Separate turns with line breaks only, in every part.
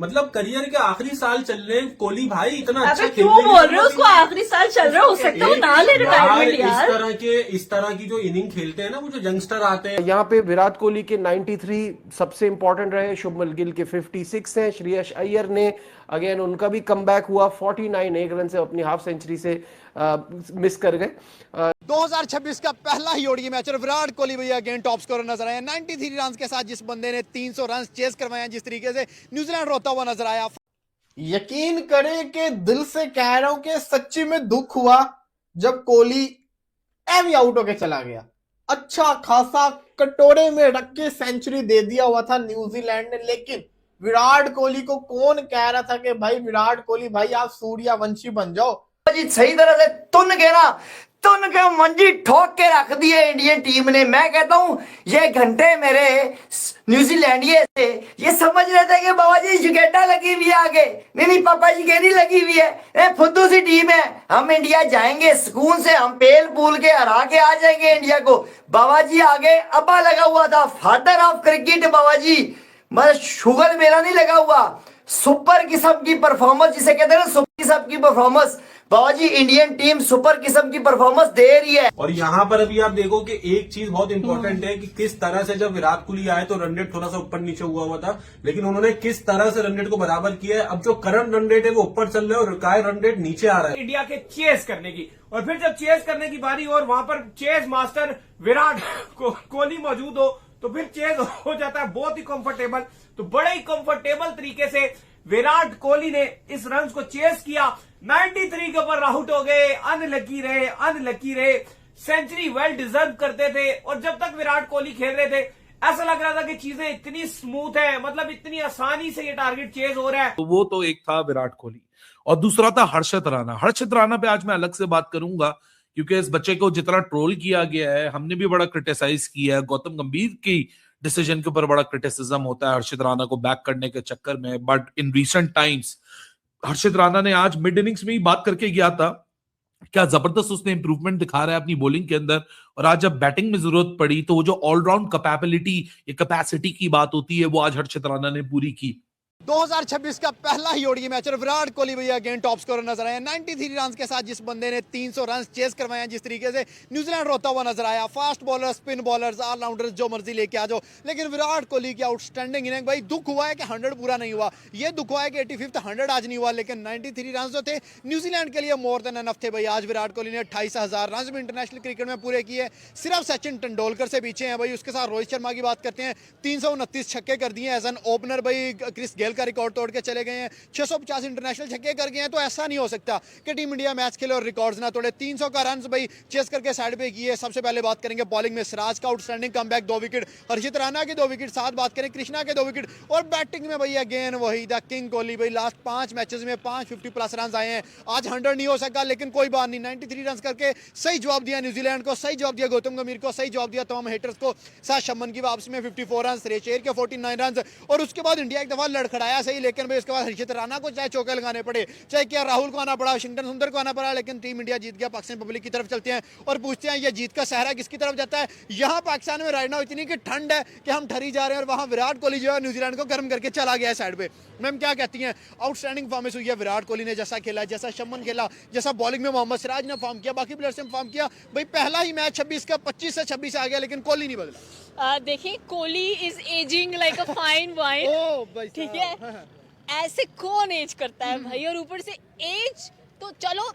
मतलब करियर के आखिरी साल चल रहे हैं, कोहली भाई इतना अच्छा
क्यों बोल रहे हो उसको आखिरी साल चल रहा है, हो सकता है वो ना ले रिटायरमेंट यार।
इस तरह की जो इनिंग खेलते हैं ना, वो जो यंगस्टर आते हैं।
यहाँ पे विराट कोहली के 93 सबसे इंपॉर्टेंट रहे, शुभमन गिल के 56 हैं, श्रेयस अय्यर ने अगेन उनका भी कमबैक हुआ, 49 एक रन से अपनी हाफ सेंचुरी से मिस कर गए।
2026 का पहला ही ओडीआई मैच और विराट कोहली भैया अगेन टॉप स्कोरर नजर आए 93 रन के साथ। जिस बंदे ने 300 रन चेस करवाए, जिस तरीके से न्यूजीलैंड रोता हुआ नजर आया।
यकीन करें कि दिल से कह रहा हूं कि सच्ची में दुख हुआ जब कोहली एवी आउट होके चला गया। अच्छा खासा कटोरे में रख के सेंचुरी दे दिया हुआ था न्यूजीलैंड ने, लेकिन विराट कोहली को कौन कह रहा था कि भाई विराट कोहली भाई आप सूर्यवंशी बन जाओ।
जी सही तरह से तुन के मंजी ठोक के रख दिए इंडियन टीम ने। मैं कहता हूं ये घंटे मेरे न्यूजीलैंडिये से ये समझ रहे थे कि बाबा जी जुगेटा लगी हुई है आगे। नहीं पापा जी कह नहीं लगी हुई है, फुद्दू सी टीम है, हम इंडिया जाएंगे सुकून से, हम पेल पूल के हरा के आ जाएंगे इंडिया को। बाबा जी आगे अब्बा लगा हुआ था, फादर ऑफ क्रिकेट बाबा जी, मतलब शुगर मेरा नहीं लगा हुआ। सुपर किस्म की परफॉर्मेंस जिसे कहते हैं ना, सुपर किस्म की परफॉर्मेंस बाबा जी, इंडियन टीम सुपर किस्म की परफॉर्मेंस दे रही है।
और यहाँ पर अभी आप देखो कि एक चीज बहुत इंपॉर्टेंट है कि किस तरह से जब विराट कोहली आए तो रन रेट थोड़ा सा ऊपर नीचे हुआ था, लेकिन उन्होंने किस तरह से रन रेट को बराबर किया है। अब जो करंट रन रेट है वो ऊपर चल रहा है और रिकायर्ड रन रेट नीचे आ रहा है
इंडिया के चेस करने की। और फिर जब चेस करने की बारी और वहां पर चेस मास्टर विराट कोहली मौजूद हो तो फिर चेस हो जाता है बहुत ही कंफर्टेबल। तो बड़े ही कंफर्टेबल तरीके से विराट कोहली ने इस रन को चेस किया, 93 के ऊपर आउट हो गए। अनलकी रहे, सेंचुरी वेल डिजर्व करते थे। और जब तक विराट कोहली खेल रहे थे ऐसा लग रहा था कि चीजें इतनी स्मूथ है, मतलब इतनी आसानी से ये टारगेट चेज हो रहा है।
तो वो तो एक था विराट कोहली और दूसरा था हर्षित राणा। हर्षित राणा पे आज मैं अलग से बात करूंगा क्योंकि इस बच्चे को जितना ट्रोल किया गया है, हमने भी बड़ा क्रिटिसाइज किया है। गौतम गंभीर की डिसीजन के ऊपर बड़ा क्रिटिसिज्म होता है हर्षित राणा को बैक करने के चक्कर में, बट इन रीसेंट टाइम्स हर्षित राणा ने आज मिड इनिंग्स में ही बात करके गया था, क्या जबरदस्त उसने इंप्रूवमेंट दिखा रहा है अपनी बॉलिंग के अंदर। और आज जब बैटिंग में जरूरत पड़ी तो वो जो ऑलराउंड कैपेबिलिटी या कैपेसिटी की बात होती है वो आज हर्षित राणा ने पूरी की।
2026 का पहला ही ओडीआई मैच और विराट कोहली भैया अगेन टॉप स्कोरर नजर आए 93 रन के साथ। जिस बंदे ने 300 रन चेस करवाए, जिस तरीके से न्यूजीलैंड रोता हुआ नजर आया। Fast bowler, spin bowlers, allrounders जो मर्जी लेके आ जाओ, लेकिन विराट कोहली की आउटस्टैंडिंग इनिंग। भाई दुख हुआ है कि 100 पूरा नहीं हुआ, ये दुख हुआ है कि 85th 100 आज नहीं हुआ, लेकिन 93 रन जो थे न्यूजीलैंड के लिए मोर देन एनफ थे। भाई आज विराट कोहली ने 28,000 रन भी इंटरनेशनल क्रिकेट में पूरे किए, सिर्फ सचिन तेंदुलकर से पीछे हैं। भाई उसके साथ रोहित शर्मा की बात करते हैं, 329 छक्के कर दिए एज एन ओपनर। भाई क्रिस गेल का रिकॉर्ड तोड़ के चले गए हैं, 650 इंटरनेशनल छक्के कर गए हैं। तो ऐसा नहीं हो सकता कि टीम इंडिया मैच खेले और रिकॉर्ड्स ना तोड़े। 300 का रन भाई चेस करके साइड पे किए। सबसे पहले बात करेंगे बॉलिंग में सिराज का आउटस्टैंडिंग कमबैक, 2 विकेट, हर्षित राणा के 2 विकेट, साथ बात करें कृष्णा के 2 विकेट। और बैटिंग में भाई अगेन वही द किंग कोहली। भाई लास्ट 5 मैचेस में 550 प्लस रन आए हैं। आज 100 नहीं हो सका, लेकिन कोई बात नहीं, 93 रन करके सही जवाब दिया न्यूजीलैंड को, सही जवाब दिया गौतम गंभीर को, सही जवाब दिया तमाम हेटर्स को। साथ शमन की वापसी में 54 रन, श्रेयस अय्यर के 49 रन। और उसके बाद इंडिया एक दफा लड़खड़ाया सही, लेकिन भाई उसके बाद हर्षित राणा को चाहे चौके लगाने पड़े, चाहे क्या राहुल को आना पड़ा, वाशिंगटन सुंदर को आना पड़ा, लेकिन टीम इंडिया जीत गया। पाकिस्तान पब्लिक की तरफ चलते हैं और पूछते हैं ये जीत का सहरा किसकी तरफ जाता है। यहाँ पाकिस्तान में राइट नाउ इतनी की ठंड है कि हम ठरी जा रहे हैं और वहां विराट कोहली जो है न्यूजीलैंड को गर्म करके चला गया है साइड पे। मैम क्या कहती हैं, आउटस्टैंडिंग परफॉर्मेंस हुई है विराट कोहली ने, जैसा खेला, जैसा शमन खेला, जैसा बॉलिंग में मोहम्मद सिराज ने फॉर्म किया, बाकी प्लेयर्स ने फॉर्म किया। भाई पहला ही मैच 26 का 25 से 26 आ गया, लेकिन कोहली नहीं बदला।
देखिए Kohli is ageing like a fine wine, ठीक है, ऐसे कौन एज करता है भाई। और ऊपर से एज तो चलो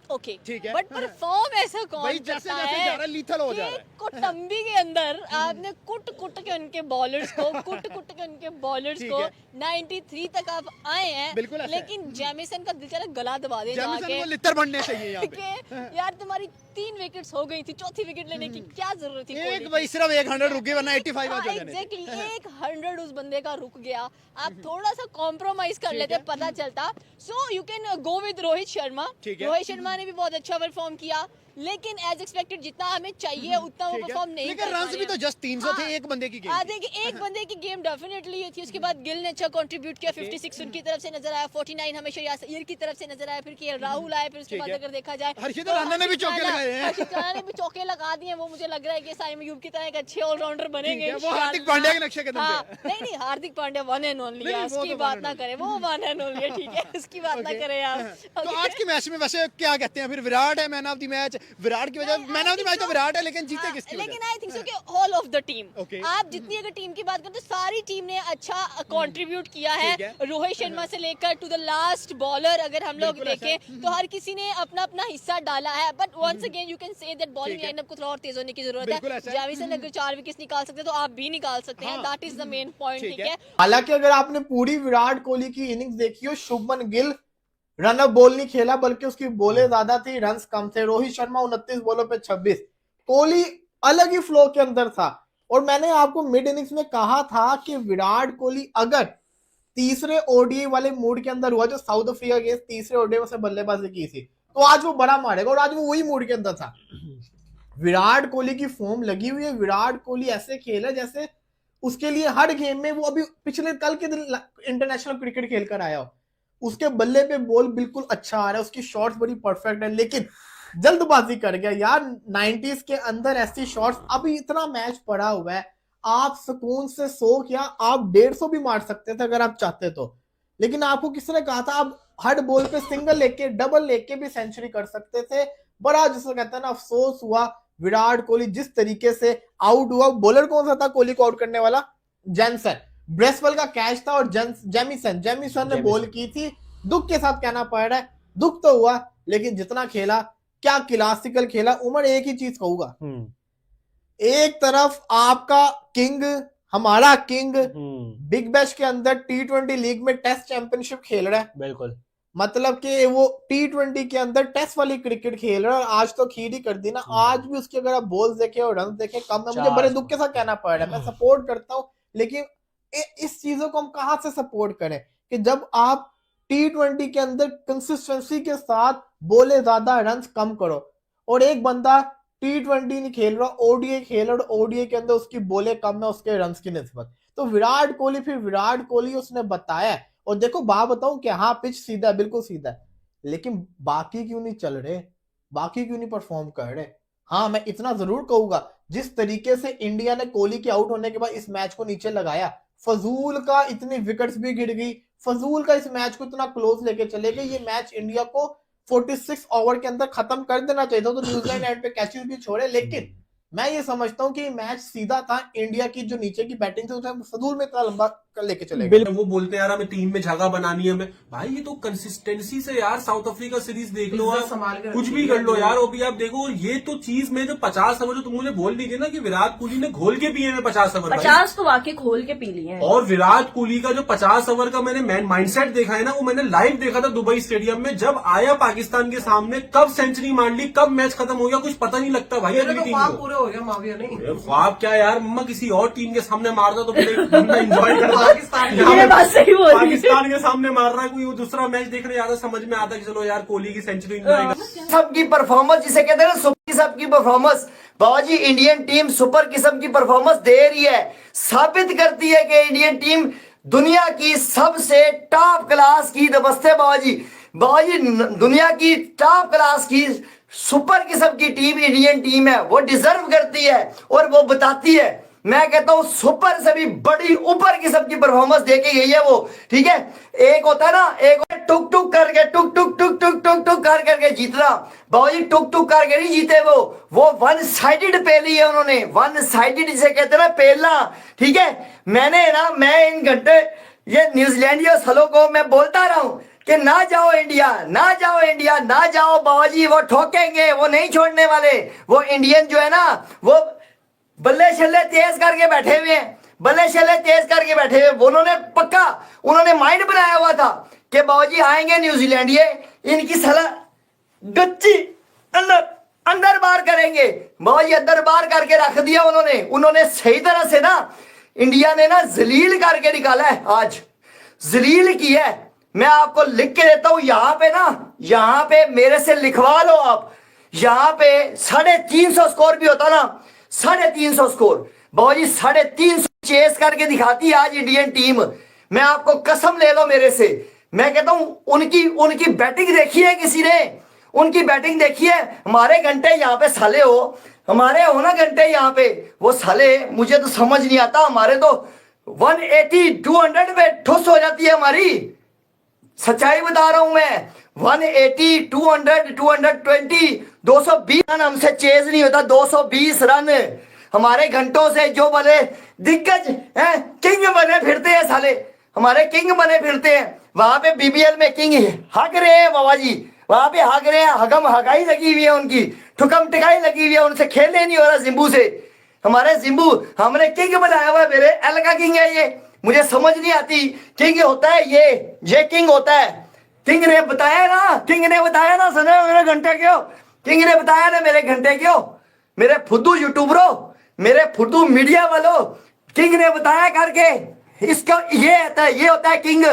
ओके
ठीक है,
बट परफॉर्म ऐसा कौन
भाई
करता
जैसे जैसे जा रहा है लीथल हो जा रहा है।
कोटंबी के अंदर आपने कुट के उनके बॉलर्स को के उनके बॉलर्स को 93 तक आप आए हैं, लेकिन जैमिसन का दिलचस्प गला दबा दे जाके,
वो लिटर बनने चाहिए यहाँ पे।
यार तुम्हारी 3 विकेट्स हो गई थी, चौथी विकेट लेने की क्या जरूरत थी।
एक भाई सिर्फ 100 रुक गए, वरना 85 आ जाने।
एग्जैक्टली 100 उस बंदे का रुक गया। आप थोड़ा सा कॉम्प्रोमाइज कर लेते, पता चलता। So you can go with Rohit Sharma. Rohit Sharma ने भी बहुत अच्छा परफॉर्म किया, लेकिन एज एक्सपेक्टेड जितना हमें चाहिए उतना वो परफॉर्म नहीं
लेकिन
कर पा
रन
रहे
भी तो
हैं।
जस्ट 300 थे एक बंदे की गेम।
देखिए एक बंदे की गेम डेफिनेटली ये थी, उसके बाद गिल ने अच्छा कंट्रीब्यूट किया, 56 उनकी तरफ से नजर आया, 49 हमें श्रेयस अय्यर की तरफ से नजर आया, फिर के राहुल आए, फिर उसके बाद अगर देखा जाए
हर्षित राणा ने भी चौके लगाए हैं।
हर्षित राणा ने भी चौके लगा दिए, वो मुझे लग रहा है कि साइम अयूब की तरह एक अच्छे ऑलराउंडर बनेंगे।
वो हार्दिक पांड्या के नक्शे कदम पे।
नहीं Hardik Pandya one and only है,
वो
उसकी
तो
बात
one
ना
and
करें, वो वन एंड ओनली है, ठीक है, उसकी बात ना करें आप।
तो आज के मैच में वैसे क्या कहते हैं, फिर विराट है man of the match, Virat की वजह मैन ऑफ द मैच तो विराट है, लेकिन जीते किसकी वजह?
लेकिन आई थिंक सो कि all of the team,
Okay.
आप जितनी अगर टीम की बात करें तो सारी टीम ने अच्छा कंट्रीब्यूट किया है। रोहित शर्मा से लेकर टू द लास्ट बॉलर अगर हम लोग देखें तो हर किसी ने अपना अपना हिस्सा डाला है, but once again you can say that bowling lineup को थोड़ा और तेज होने की जरूरत है। जैमिसन अगर 4 विकेट्स निकाल सकते हैं तो आप भी निकाल सकते हैं, that is the main point, ठीक है।
हालांकि अगर आपने पूरी विराट कोहली की इनिंग्स देखी हो, Shubman Gill run up ball नहीं खेला, बल्कि उसकी बॉलें ज्यादा थी, रन्स कम थे। रोहित शर्मा 29 बॉलों पे 26। कोहली अलग ही फ्लो के अंदर था। और मैंने आपको मिड इनिंग्स में कहा था कि विराट कोहली अगर तीसरे ओडीआई वाले मूड के अंदर हुआ, जो साउथ अफ्रीका के तीसरे ओडीआई में से बल्लेबाजी की थी, तो आज वो बड़ा मारेगा, और आज वो वही मूड के अंदर था। विराट कोहली की फॉर्म लगी हुई है, विराट कोहली ऐसे खेला जैसे उसके लिए हर गेम में वो अभी पिछले कल के दिन इंटरनेशनल क्रिकेट खेलकर आया हो। उसके बल्ले पे बॉल बिल्कुल अच्छा आ रहा है, उसकी शॉट्स बड़ी परफेक्ट है, लेकिन जल्दबाजी कर गया यार। 90s के अंदर ऐसी शॉट्स, अभी इतना मैच पड़ा हुआ है, आप सुकून से 100 क्या आप 150 भी मार सकते थे अगर आप चाहते तो। लेकिन आपको किसने कहा था आप हर बॉल पे सिंगल लेके डबल लेके भी सेंचुरी कर सकते थे। बड़ा जिसको कहते हैं ना अफसोस हुआ विराट कोहली जिस तरीके से आउट हुआ। बॉलर कौन सा था कोहली को आउट करने वाला? जैनसन, ब्रेसवेल का कैच था और जेमिसन ने बॉल की थी। दुख के साथ कहना पड़ रहा है, दुख तो हुआ, लेकिन जितना खेला क्या क्लासिकल खेला। उमर एक ही चीज कहूंगा, एक तरफ आपका किंग, हमारा किंग बिग बैश के अंदर T20 लीग में टेस्ट चैंपियनशिप खेल रहा है,
बिल्कुल,
मतलब कि वो T20 के अंदर टेस्ट वाली क्रिकेट खेल रहा है। और आज तो खीर ही कर दी ना। आज भी उसके अगर आप बॉल्स देखे और रन देखे कम है, मुझे बड़े दुख के साथ कहना पड़ रहा है। मैं सपोर्ट करता हूं, लेकिन इस चीजों को हम कहां से सपोर्ट करें कि जब आप T20 के अंदर कंसिस्टेंसी के साथ बोले ज्यादा रन कम करो, और एक बंदा T20 नहीं खेल रहा, ओडीआई खेल रहा, और ओडीआई के अंदर उसकी बोले कम है उसके रन की निस्बत। तो विराट कोहली, फिर विराट कोहली उसने बताया। और देखो बात बताऊं कि हाँ पिच सीधा है, बिल्कुल सीधा है, लेकिन बाकी क्यों नहीं चल रहे, बाकी क्यों नहीं परफॉर्म कर रहे? हाँ मैं इतना जरूर कहूंगा, जिस तरीके से इंडिया ने कोहली के आउट होने के बाद इस मैच को नीचे लगाया, फजूल का इतनी विकेट्स भी गिर गई, फजूल का इस मैच को इतना क्लोज लेके चले गए। ये मैच इंडिया को 46 ओवर के अंदर खत्म कर देना चाहिए था, तो न्यूजीलैंड एंड पे कैचेस भी छोड़े। लेकिन मैं ये समझता हूँ कि मैच सीधा था, इंडिया की जो नीचे की बैटिंग थी उसे फजूल में इतना लंबा कर लेके चले गए।
वो बोलते हैं यार हमें टीम में जगह बनानी है हमें, भाई ये तो कंसिस्टेंसी से यार साउथ अफ्रीका सीरीज देख लो आप, कुछ भी कर लो यार, वो भी आप देखो। ये तो चीज में जो 50 ओवर, जो तुम मुझे बोल दीजिए ना कि विराट कोहली ने घोल के पिए हैं 50 ओवर,
50 तो वाकई खोल के पी लिए हैं।
और विराट कोहली का जो 50 ओवर का मैंने माइंडसेट देखा है ना, वो मैंने लाइव देखा था दुबई स्टेडियम में, जब आया पाकिस्तान के सामने, कब सेंचुरी मार ली, कब मैच खत्म हो गया, कुछ पता नहीं लगता भाई। अगली टीम को
पूरे हो गया माविया नहीं,
ख्वाब क्या यार, मम्मा किसी और टीम के सामने मारता तो बंदा एंजॉय करता।
ये बात सही बोल रही है।
पाकिस्तान के सामने मार रहा है कोई, वो दूसरा मैच देखने ज्यादा समझ में आता कि चलो यार कोहली की सेंचुरी एंजॉय कर।
सबकी परफॉर्मेंस जिसे कहते हैं ना सुपर किस्म की परफॉर्मेंस, बाबा जी इंडियन टीम सुपर किस्म की परफॉर्मेंस दे रही है, साबित करती है कि इंडियन टीम दुनिया की सबसे टॉप क्लास की, नमस्ते बाबा जी दुनिया की टॉप क्लास की सुपर किस्म की टीम इंडियन टीम है, वो डिजर्व करती है और वो बताती है। मैं कहता हूं सुपर से भी बड़ी ऊपर किस्म की परफॉर्मेंस देके गई है वो, ठीक है। एक होता है ना, एक टुक टुक करके टुक टुक टुक टुक टुक टुक कर करके जीतना, बाबा जी टुक टुक करके नहीं जीते वो वन साइडेड पेली है उन्होंने, वन साइडेड जिसे कहते हैं ना पेलना, ठीक है। मैं इन घंटे ये न्यूजीलैंडियों सलों को मैं बोलता रहा हूं कि ना जाओ इंडिया, ना जाओ इंडिया, ना जाओ बाबा जी, वो ठोकेंगे, वो नहीं छोड़ने वाले। वो इंडियन जो है ना, वो बल्ले शल्ले तेज करके बैठे हुए हैं, बल्ले शल्ले तेज करके बैठे हुए। उन्होंने माइंड बनाया हुआ था कि बाबा जी आएंगे न्यूजीलैंड, ये इनकी सलाह गच्ची अंदर बार करेंगे। बाबा जी अंदर बार करके रख दिया उन्होंने सही तरह से ना, इंडिया ने ना जलील करके निकाला है, आज जलील किया है। मैं आपको लिख के देता हूं, यहां पे मेरे से लिखवा लो आप, यहाँ पे 350 स्कोर भी होता ना, 350 स्कोर बाबा जी 350 चेस करके दिखाती है आज इंडियन टीम। मैं आपको कसम ले लो मेरे से, मैं कहता हूं उनकी बैटिंग देखी है किसी ने? उनकी बैटिंग देखी है? हमारे घंटे यहाँ पे साले हो, हमारे हो ना घंटे यहाँ पे, वो साले मुझे तो समझ नहीं आता। हमारे तो 180 200 पे ठुस हो जाती है हमारी, सच्चाई बता रहा हूं मैं। 180 200 220 220 रन हमसे चेज नहीं होता। 220 रन हमारे घंटों से जो बने दिग्गज हैं, किंग बने फिरते हैं साले, हमारे किंग बने फिरते हैं। वहां पे बीबीएल में किंग हक रहे हैं बाबा जी, वहां पे हक रहे हैं, हगम हगाई लगी हुई है उनकी, ठुकम टिकाई लगी हुई है, उनसे खेलने नहीं हो रहा जिम्बू से। हमारे जिम्बू हमने किंग बनाया हुआ है, मेरे एल का किंग है ये, मुझे समझ नहीं आती। किंग होता है ये किंग होता है। किंग ने बताया ना, किंग ने बताया ना, सुने मेरे घंटे क्यों, किंग ने बताया ना मेरे घंटे क्यों, मेरे फुद्दू यूट्यूबरों, मेरे फुद्दू मीडिया वालों, किंग ने बताया करके। इसका ये होता है किंग,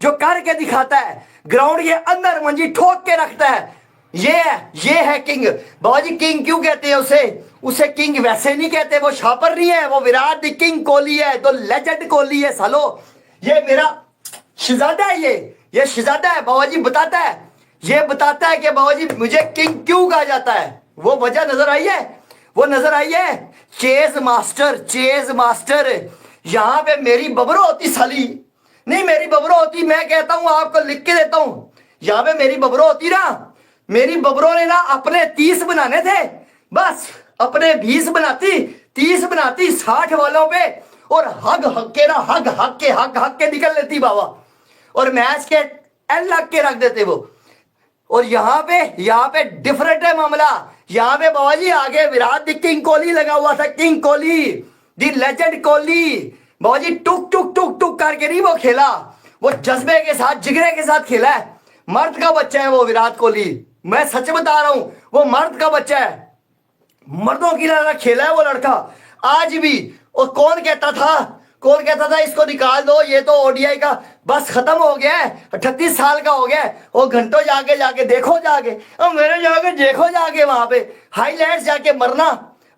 जो करके दिखाता है, ग्राउंड के अंदर मंजी ठोक के रखता है। ये है किंग बाबा जी। किंग क्यों कहते हैं उसे किंग वैसे नहीं कहते, वो शापर नहीं है, वो विराट दी किंग कोहली है, तो लेजेंड कोहली है सालो। ये मेरा शहजादा है, ये शहजादा है बाबा जी। बताता है, ये बताता है कि बाबा जी मुझे किंग क्यों कहा जाता है। वो वजह नजर आई है, वो नजर आई है। चेज मास्टर यहाँ पे मेरी बबरो होती साली, नहीं मेरी बबरो होती, मैं कहता हूं आपको लिख के देता हूं, यहाँ पे मेरी बबरो होती ना, मेरी बबरों ने ना अपने 30 बनाने थे, बस अपने 20 बनाती, 30 बनाती 60 वालों पे, और हग के निकल लेती बाबा, और मैच के एल लग के रख देते वो। और यहाँ पे डिफरेंट है मामला। यहाँ पे बाबा जी आगे विराट दी किंग कोहली लगा हुआ था, king Kohli the legend Kohli बाबा जी। टुक करके नहीं वो खेला, वो जज्बे के साथ, जिगरे के साथ खेला है। मर्द का बच्चा है वो विराट कोहली, मैं सच बता रहा हूं, वो मर्द का बच्चा है, मर्दों की तरह खेला है वो लड़का आज भी। और कौन कहता था इसको निकाल दो, ये तो ओडीआई का बस खत्म हो गया है, 38 साल का हो गया है। वो घंटों जाके देखो जाके, और मेरे देखो जाके वहां पे हाईलाइट्स जाके मरना,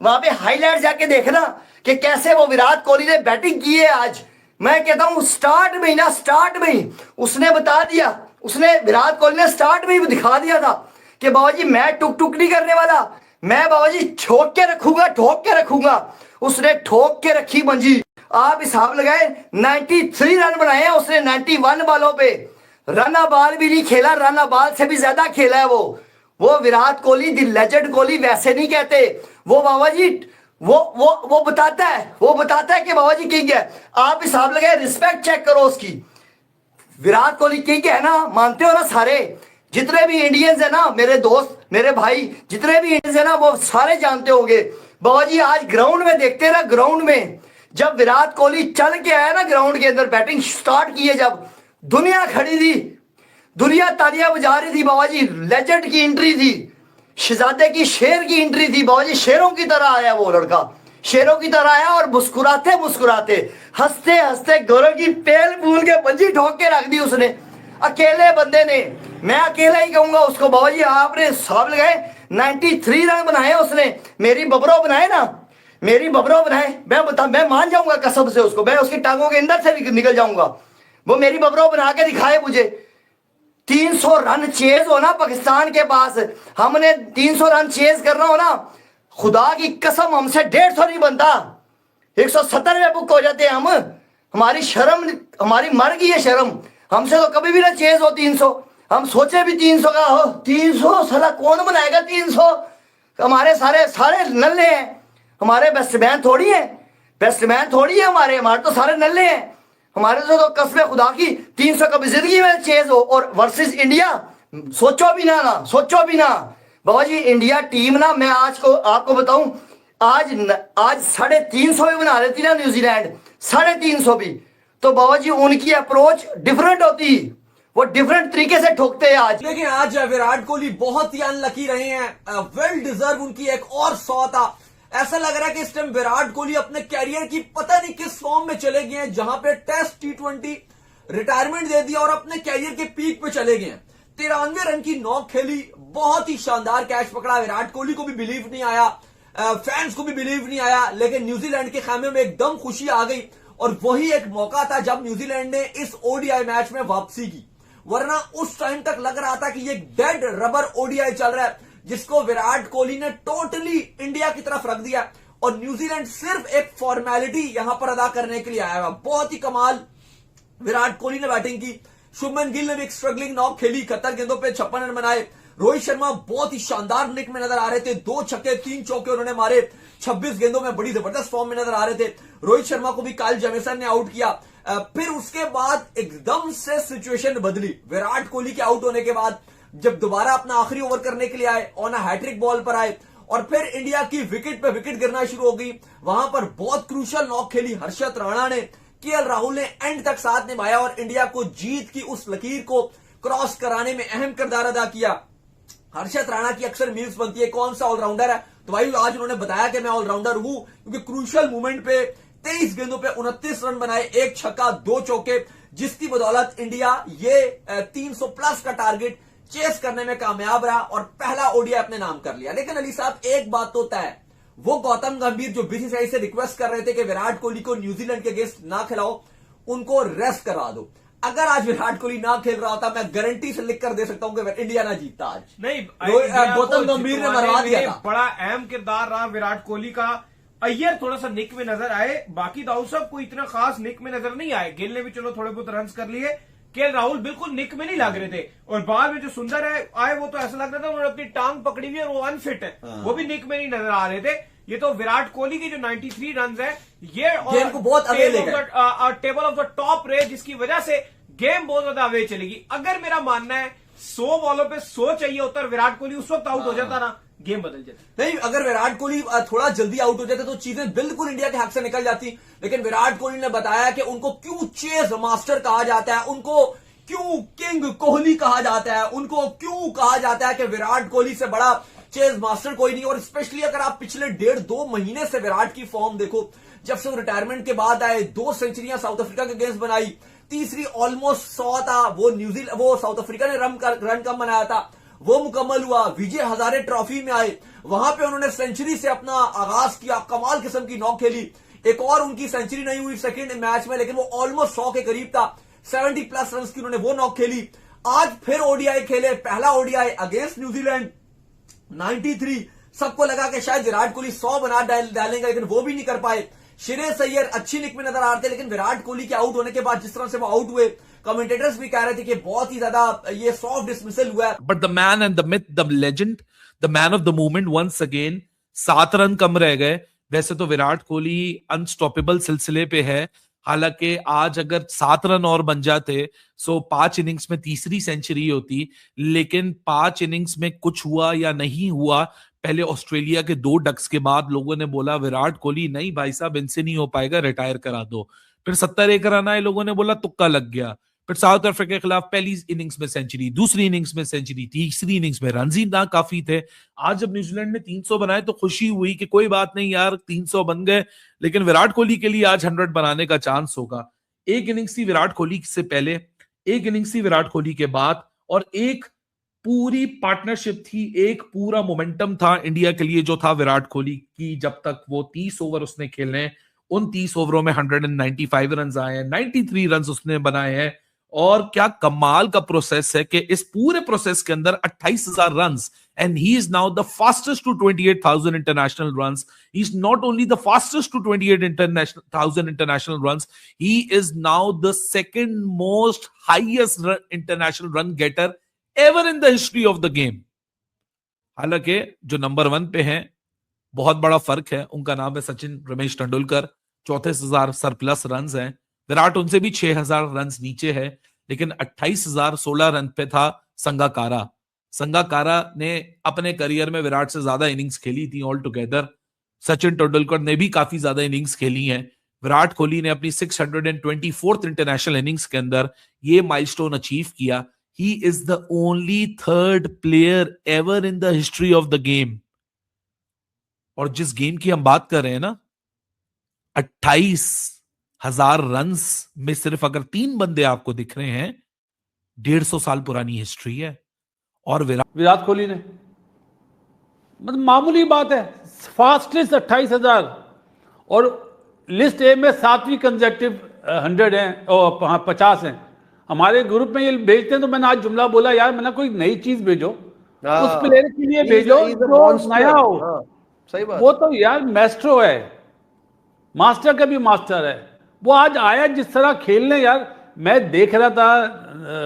वहां पे हाईलाइट्स जाके देखना कि कैसे वो विराट कोहली ने बैटिंग की है आज। मैं कहता हूं स्टार्ट में ही उसने बता दिया, उसने विराट कोहली ने स्टार्ट में ही दिखा दिया था कि बाबा जी मैं टुक नहीं करने वाला, मैं बाबा जी ठोक के रखूंगा। उसने ठोक के रखी मंजी। आप हिसाब लगाए 93 रन बनाए हैं उसने 91 बालों पे, रन बाल भी नहीं खेला, रन बाल से भी ज्यादा खेला है वो विराट कोहली दी लेजेंड कोहली वैसे नहीं कहते वो बाबा जी। वो बताता है कि बाबा जी किंग है। आप हिसाब लगाए, रिस्पेक्ट चेक करो उसकी। विराट कोहली किंग है ना, मानते हो ना सारे, जितने भी इंडियंस है ना, मेरे दोस्त मेरे भाई जितने भी इंडियंस है ना, वो सारे जानते होंगे बाबा जी। आज ग्राउंड में देखते हैं ना, ग्राउंड में जब विराट कोहली चल के आया ना ग्राउंड के अंदर, बैटिंग स्टार्ट की है जब, दुनिया खड़ी थी, दुनिया तालियां बजा रही थी बाबा जी। लेजेंड की एंट्री थी, शहजादे की, शेर की एंट्री थी बाबा जी। शेरों की तरह आया वो लड़का, शेरों की तरह आया, और मुस्कुराते हंसते गौरव की पेल फूल के बंजी ठोक के रख दी उसने, अकेले बंदे ने। मैं अकेला ही कहूंगा उसको बाबा जी। आपने हिसाब लगाए 93 रन बनाए उसने, मेरी बबरो बनाए ना, मेरी बबरो बनाए। मैं मान जाऊंगा कसम से उसको, मैं उसकी टांगों के अंदर से भी निकल जाऊंगा। वो मेरी बबरो बना के दिखाए मुझे। 300 रन चेज हो ना पाकिस्तान के पास, हमने 300 रन चेज करना हो ना, खुदा की कसम हमसे 150 नहीं बनता, 170 में बुक हो जाते हैं हम। हमारी शर्म, हमारी मर गई है शर्म, हमसे तो कभी भी ना चेज हो 300। हम सोचे भी 300 का हो, 300 साला कौन बनाएगा 300। हमारे सारे नल्ले हैं, हमारे बैट्समैन थोड़ी है हमारे तो सारे नल्ले हैं। हमारे तो कसम खुदा की 300 कभी जिंदगी में चेज हो। और वर्सेस इंडिया सोचो भी ना बाबा जी। इंडिया टीम ना, मैं आज को आपको बताऊं, आज 350 भी बना लेती ना न्यूजीलैंड, 350 भी, तो बाबा जी उनकी अप्रोच डिफरेंट होती, वो डिफरेंट तरीके से ठोकते हैं आज।
लेकिन आज विराट कोहली बहुत ही अनलकी रहे हैं, वेल डिजर्व उनकी एक और 100 था। ऐसा लग रहा है कि इस टाइम विराट कोहली अपने कैरियर की पता नहीं किस फॉर्म में चले गए हैं, जहां पे टेस्ट T20 रिटायरमेंट दे दिया और अपने कैरियर के पीक पे चले गए हैं। 93 रन की नॉक खेली, बहुत ही शानदार कैच पकड़ा। विराट कोहली को भी बिलीव नहीं आया, फैंस को भी बिलीव नहीं आया, लेकिन न्यूजीलैंड के खेमे में एकदम खुशी आ गई। और वही एक मौका था जब न्यूजीलैंड ने इस ओडीआई मैच में वापसी की, वरना उस टाइम तक लग रहा था कि ये डेड रबर ओडीआई चल रहा है, जिसको विराट कोहली ने टोटली इंडिया की तरफ रख दिया और न्यूजीलैंड सिर्फ एक फॉर्मेलिटी यहां पर अदा करने के लिए आया हुआ। बहुत ही कमाल विराट कोहली ने बैटिंग की। शुभमन गिल ने भी एक स्ट्रगलिंग नॉक खेली, 71 गेंदों पे 56 रन बनाए। रोहित शर्मा बहुत ही शानदार निक में नजर आ रहे थे, 2 छक्के 3 चौके उन्होंने मारे, 26 गेंदों में बड़ी जबरदस्त फॉर्म में नजर आ रहे थे। रोहित शर्मा को भी काइल जेमिसन ने आउट किया। फिर उसके बाद एकदम से सिचुएशन बदली। विराट कोहली के आउट होने के बाद जब दोबारा अपना आखिरी ओवर करने के लिए आए, ऑन अ हैट्रिक बॉल पर आए और फिर इंडिया की विकेट पे विकेट गिरना शुरू हो गई। वहां पर बहुत क्रूशियल नॉक खेली हर्षद राणा ने, केएल राहुल ने एंड तक साथ निभाया और इंडिया को जीत की उस लकीर को क्रॉस कराने में अहम किरदार अदा किया। हर्षद राणा की अक्सर मीम्स बनती है कौन सा ऑलराउंडर है, तो भाई आज उन्होंने बताया कि मैं ऑलराउंडर हूं, क्योंकि क्रूशियल मूवमेंट पे 23 गेंदों पे 29 रन बनाए, 1 छक्का 2 चौके, जिसकी बदौलत इंडिया ये 300 प्लस का टारगेट चेस करने में कामयाब रहा और पहला ओडीआई अपने नाम कर लिया। लेकिन अली साहब एक बात तो तय है, वो गौतम गंभीर जो बीसीसीआई से रिक्वेस्ट कर रहे थे कि विराट कोहली को न्यूजीलैंड के अगेंस्ट ना खिलाओ, उनको रेस्ट करवा दो। अगर आज विराट कोहली ना खेल रहा होता, मैं गारंटी से लिख कर दे सकता हूं कि इंडिया ना जीतता आज।
नहीं,
गौतम गंभीर ने मरवा दिया था।
बड़ा अहम किरदार रहा विराट कोहली का। अय्यर थोड़ा सा निक में नजर आए, बाकी दाऊद साहब को इतना खास निक में नजर नहीं आए। गिल ने भी चलो थोड़े बहुत रन कर लिए, केएल राहुल बिल्कुल निक में नहीं लग रहे थे। और बाद में जो सुंदर है आए, वो तो ऐसा लग रहा था उन्होंने अपनी टांग पकड़ी हुई है और वो अनफिट है, वो भी निक में नहीं नजर आ रहे थे। ये तो विराट कोहली की जो 93 रन है, ये
गेम को बहुत अवे ले गए,
टेबल ऑफ द टॉप रहे, जिसकी वजह से गेम बहुत ज्यादा अवे चलेगी। अगर मेरा मानना है 100 बॉलों पे 100 चाहिए होता, विराट कोहली उस वक्त आउट हो जाता ना, गेम बदल जाती।
नहीं, अगर विराट कोहली थोड़ा जल्दी आउट हो जाते तो चीजें बिल्कुल इंडिया के हक से निकल जाती। लेकिन विराट कोहली ने बताया कि उनको क्यों चेज मास्टर कहा जाता है, उनको क्यों किंग कोहली कहा जाता है, उनको क्यों कहा जाता है कि विराट कोहली से बड़ा चेज मास्टर कोई नहीं। और स्पेशली अगर आप पिछले 1.5-2 महीने से विराट की फॉर्म देखो, जब से वो रिटायरमेंट के बाद आए, 2 सेंचुरियां साउथ अफ्रीका के अगेंस्ट बनाई, तीसरी ऑलमोस्ट 100 था, वो साउथ अफ्रीका ने रन कम बनाया था, वो मुकम्मल हुआ। विजय हजारे ट्रॉफी में आए, वहां पे उन्होंने सेंचुरी से अपना आगाज किया, कमाल किस्म की नॉक खेली। एक और उनकी सेंचुरी नहीं हुई सेकंड मैच में, लेकिन वो ऑलमोस्ट 100 के करीब था, 70 प्लस रन की उन्होंने वो नॉक खेली। आज फिर ओडीआई खेले, पहला ओडीआई अगेंस्ट न्यूजीलैंड, 93। सबको लगा कि शायद विराट कोहली 100 बना डालेंगे, लेकिन वो भी नहीं कर पाए। श्रेयस अय्यर अच्छी निक में नजर आ रहे थे, लेकिन विराट कोहली के आउट होने के बाद जिस तरह से वो आउट हुए, कमेंटेटर्स भी कह रहे थे कि बहुत ही ज्यादा ये सॉफ्ट डिसमिसल हुआ है।
But the man and the myth, the legend, the man of the moment once again, 7 run कम रह गए। वैसे तो विराट कोहली अनस्टॉपेबल सिलसिले पे है, हालांकि आज अगर 7 रन और बन जाते सो 5 इनिंग्स में तीसरी सेंचुरी होती, लेकिन 5 इनिंग्स में कुछ हुआ या नहीं हुआ। पहले ऑस्ट्रेलिया के 2 डक्स के बाद लोगों ने बोला विराट कोहली नहीं भाई साहब इनसे नहीं हो पाएगा, रिटायर करा दो। फिर 71 रन आए, लोगों ने बोला तुक्का लग गया। फिर साउथ अफ्रीका के खिलाफ पहली इनिंग्स में सेंचुरी, दूसरी इनिंग्स में सेंचुरी, तीसरी इनिंग्स में रन ही ना काफी थे। आज जब न्यूजीलैंड ने 300 बनाए तो खुशी हुई कि कोई बात नहीं यार 300 बन गए, लेकिन विराट कोहली के लिए आज 100 बनाने का चांस होगा। एक इनिंग्स थी विराट कोहली से पहले, एक इनिंग्स थी विराट कोहली के बाद, और एक पूरी पार्टनरशिप थी, एक पूरा मोमेंटम था इंडिया के लिए जो था विराट कोहली की। जब तक वो 30 ओवर उसने खेले हैं, उन 30 ओवरों में 195 रन आए हैं, 93 रन उसने बनाए हैं। और क्या कमाल का प्रोसेस है कि इस पूरे प्रोसेस के अंदर 28,000 run, and he is now the fastest to 28,000 international runs. He is not only the fastest to 28,000 international runs, he is now the second most highest international run getter ever in the history of the game. हालांकि जो number 1 पे हैं बहुत बड़ा फर्क है, उनका नाम है सचिन रमेश तेंदुलकर, 34,000 सरप्लस रन हैं। विराट उनसे भी 6,000 रन नीचे है, लेकिन 28,016 रन पे था संगाकारा। संगाकारा ने अपने करियर में विराट से ज्यादा इनिंग्स खेली थी ऑल टुगेदर। सचिन तेंदुलकर ने भी काफी ज्यादा इनिंग्स खेली हैं। विराट कोहली ने अपनी 624th इंटरनेशनल इनिंग्स के अंदर ये माइलस्टोन अचीव किया। He is the only 3rd player ever in the history of the game। और जिस गेम की हम बात कर रहे हैं ना, 28,000 रन्स में सिर्फ अगर 3 बंदे आपको दिख रहे हैं, 150 साल पुरानी हिस्ट्री है। और
विराट कोहली ने, मतलब मामूली बात है, फास्टेस्ट 28,000 और लिस्ट ए में 7वीं कंसेक्टिव 100 हैं और 50 हैं। हमारे ग्रुप में ये भेजते हैं तो मैंने आज जुमला बोला, यार मैंने कोई नई चीज भेजो, उस प्लेयर के लिए भेजो जो नया हो।
सही बात।
वो तो यार मैस्ट्रो है, मास्टर का भी मास्टर है। वो आज आया जिस तरह खेलने, यार मैं देख रहा था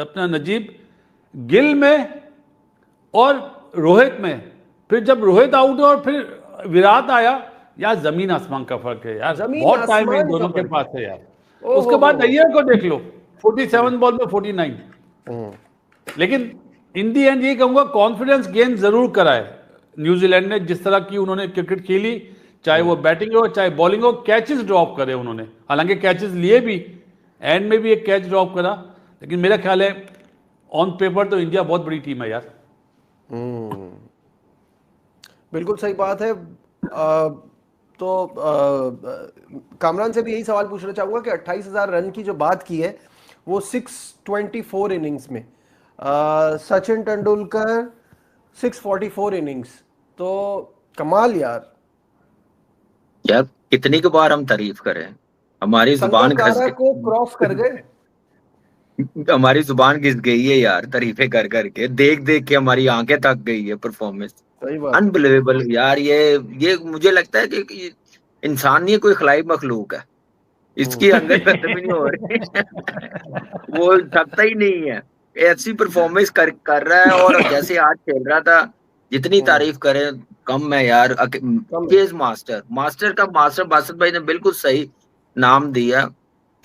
अपना नजीब गिल में और रोहित में, फिर जब रोहित आउट हुआ और फिर विराट आया, यार जमीन आसमान का फर्क है यार, बहुत टाइम है इन दोनों के पास है यार। उसके बाद अय्यर को देख लो, 47 बॉल में 49। लेकिन इन दी एंड ये कहूंगा कॉन्फिडेंस गेन जरूर कराए न्यूजीलैंड ने, जिस तरह की उन्होंने क्रिकेट खेली, चाहे वो बैटिंग हो चाहे बॉलिंग हो, कैचेस ड्रॉप करे उन्होंने, हालांकि कैचेस लिए भी, एंड में भी एक कैच ड्रॉप करा, लेकिन मेरा ख्याल है ऑन पेपर तो इंडिया बहुत बड़ी टीम है यार।
बिल्कुल सही बात है। कामरान से भी यही सवाल पूछना चाहूंगा कि 28,000 रन की जो बात की है वो 624 इनिंग्स में, सचिन तेंदुलकर 644 इनिंग्स, तो कमाल यार।
यार कितनी की बार हम तारीफ करें, हमारी जुबान
संगकारा को क्रॉस कर गए।
हमारी जुबान घिस गई है यार तारीफें कर करके, देख देख के हमारी आंखें थक गई है परफॉर्मेंस। अनबिलीवेबल यार। ये मुझे लगता है कि इंसान नहीं, कोई खलाई मखलूक है, इसकी अंदर खत्म ही नहीं हो रही। वो थकता ही नहीं है, ऐसी परफॉर्मेंस कर रहा है। और जैसे आज खेल रहा था, जितनी तारीफ करें कम है यार। चेज मास्टर का मास्टर बासित भाई ने बिल्कुल सही नाम दिया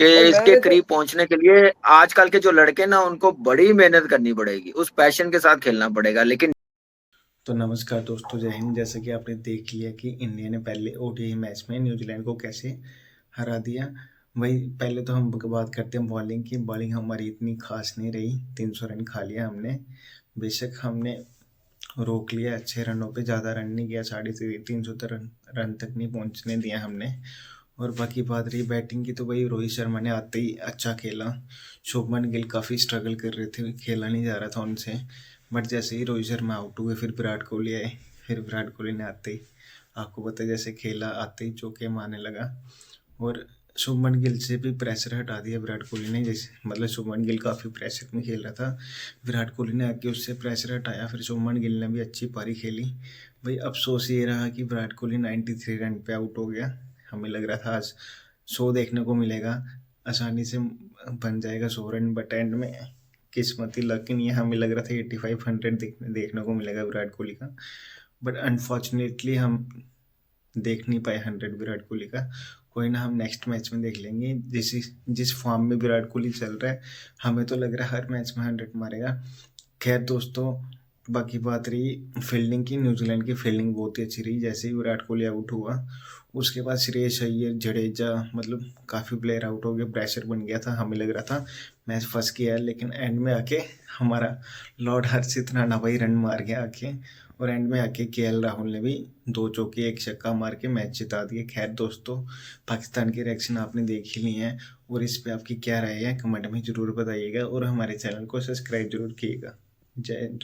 कि इसके करीब पहुंचने के लिए आजकल के जो लड़के ना, उनको बड़ी मेहनत करनी पड़ेगी, उस पैशन के साथ खेलना पड़ेगा। लेकिन
तो नमस्कार दोस्तों, जय हिंद। जैसे कि आपने देख लिया कि इंडिया ने पहले ओडीआई मैच में न्यूजीलैंड को कैसे हरा दिया। वही पहले तो हम बात करते हैं बॉलिंग की। बॉलिंग हमारी इतनी खास नहीं रही, 300 रन खा लिया हमने। बेशक हमने रोक लिया अच्छे रनों पे, ज़्यादा रन नहीं किया, 350 रन तक नहीं पहुंचने दिया हमने। और बाकी बात रही बैटिंग की, तो भाई रोहित शर्मा ने आते ही अच्छा खेला। शुभमन गिल काफ़ी स्ट्रगल कर रहे थे, खेला नहीं जा रहा था उनसे, बट जैसे ही रोहित शर्मा आउट हुए फिर विराट कोहली आए। फिर विराट कोहली ने आते ही, आपको पता है जैसे खेला, आते ही चौके मारने लगा। और शुभमन गिल से भी प्रेशर हटा दिया विराट कोहली ने। जैसे मतलब शुभमन गिल काफ़ी प्रेशर में खेल रहा था, विराट कोहली ने आके उससे प्रेशर हटाया। फिर शुभमन गिल ने भी अच्छी पारी खेली। भाई अफसोस ये रहा कि विराट कोहली 93 रन पे आउट हो गया। हमें लग रहा था आज 100 देखने को मिलेगा, आसानी से बन जाएगा 100 रन, बट एंड में किस्मती लक नहीं है। हमें लग रहा था 85-100 देखने को मिलेगा विराट कोहली का, बट अनफॉर्चुनेटली हम देख नहीं पाए 100 विराट कोहली का। कोई ना, हम नेक्स्ट मैच में देख लेंगे। जिस फॉर्म में विराट कोहली चल रहा है, हमें तो लग रहा है हर मैच में 100 मारेगा। खैर दोस्तों, बाकी बात रही फील्डिंग की। न्यूजीलैंड की फील्डिंग बहुत ही अच्छी रही। जैसे ही विराट कोहली आउट हुआ, उसके बाद श्रेयस अय्यर, जडेजा, मतलब काफ़ी प्लेयर आउट हो गए, प्रेशर बन गया था। हमें लग रहा था मैच फंस गया, लेकिन एंड में आके हमारा लॉर्ड हर्षित राणा भाई रन मार गया आके, और एंड में आके केएल राहुल ने भी 2 चौके 1 छक्का मार के मैच जिता दिए। खैर दोस्तों, पाकिस्तान के रिएक्शन आपने देख ही लिए हैं, और इस पे आपकी क्या राय है कमेंट में ज़रूर बताइएगा, और हमारे चैनल को सब्सक्राइब जरूर कीजिएगा। जय हिंद।